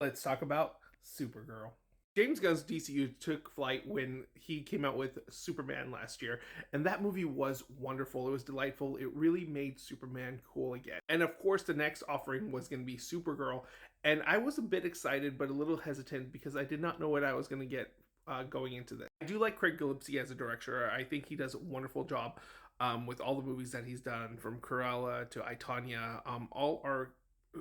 Let's talk about Supergirl. James Gunn's DCU took flight when he came out with Superman last year, and that movie was wonderful. It was delightful. It really made Superman cool again. And of course, the next offering was going to be Supergirl, and I was a bit excited but a little hesitant because I did not know what I was going to get going into this. I do like Craig Gillespie as a director. I think he does a wonderful job with all the movies that he's done, from Cruella to I, Tonya. All are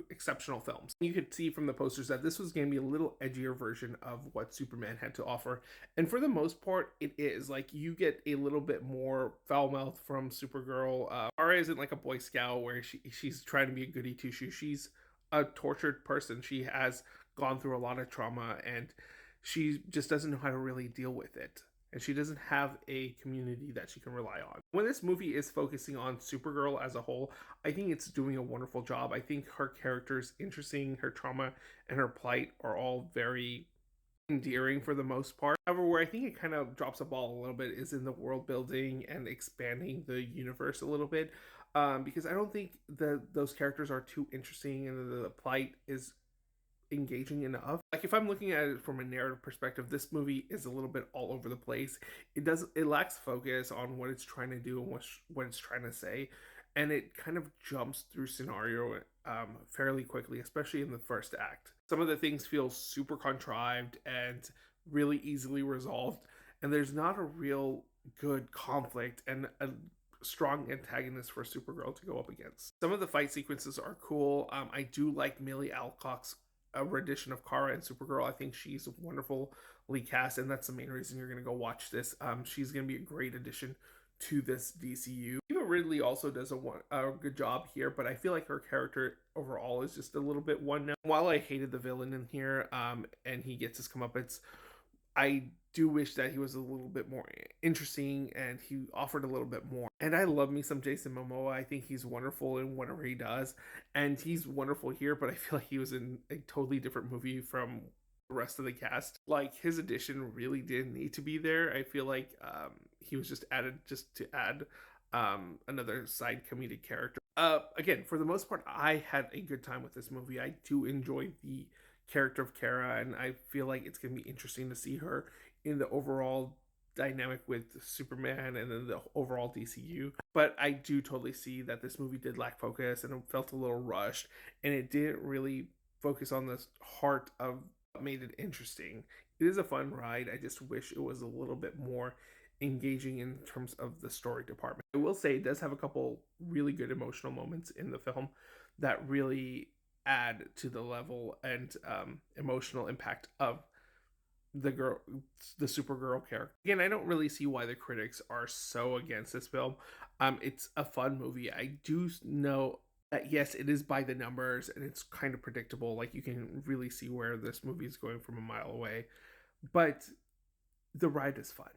exceptional films. You could see from the posters that this was going to be a little edgier version of what Superman had to offer. And for the most part, it is. Like, you get a little bit more foul mouth from Supergirl. Kara isn't like a Boy Scout where she's trying to be a goody two shoes. She's a tortured person. She has gone through a lot of trauma and she just doesn't know how to really deal with it, and she doesn't have a community that she can rely on. When this movie is focusing on Supergirl as a whole, I think it's doing a wonderful job. I think her character is interesting, her trauma and her plight are all very endearing for the most part. However, where I think it kind of drops a ball a little bit is in the world building and expanding the universe a little bit. Because I don't think those characters are too interesting and the plight is engaging enough. Like, if I'm looking at it from a narrative perspective, this movie is a little bit all over the place. It lacks focus on what it's trying to do and what it's trying to say, and it kind of jumps through scenario fairly quickly, especially in the first act. Some of the things feel super contrived and really easily resolved, and there's not a real good conflict and a strong antagonist for Supergirl to go up against. Some of the fight sequences are cool. I do like Millie Alcock's a rendition of Kara and Supergirl. I think she's wonderfully cast, and that's the main reason you're going to go watch this. She's going to be a great addition to this DCU. Eva Ridley also does a good job here, but I feel like her character overall is just a little bit one note. While I hated the villain in here, and he gets his comeuppance, I do wish that he was a little bit more interesting and he offered a little bit more. And I love me some Jason Momoa. I think he's wonderful in whatever he does, and he's wonderful here, but I feel like he was in a totally different movie from the rest of the cast. Like, his addition really didn't need to be there. I feel like he was just added just to add another side comedic character. Again, for the most part, I had a good time with this movie. I do enjoy the character of Kara, and I feel like it's going to be interesting to see her in the overall dynamic with Superman and then the overall DCU. But I do totally see that this movie did lack focus and it felt a little rushed, and it didn't really focus on the heart of what made it interesting. It is a fun ride. I just wish it was a little bit more engaging in terms of the story department. I will say it does have a couple really good emotional moments in the film that really add to the level and emotional impact of the Supergirl character. Again, I don't really see why the critics are so against this film. It's a fun movie. I do know that, yes, it is by the numbers and it's kind of predictable. Like, you can really see where this movie is going from a mile away, but the ride is fun.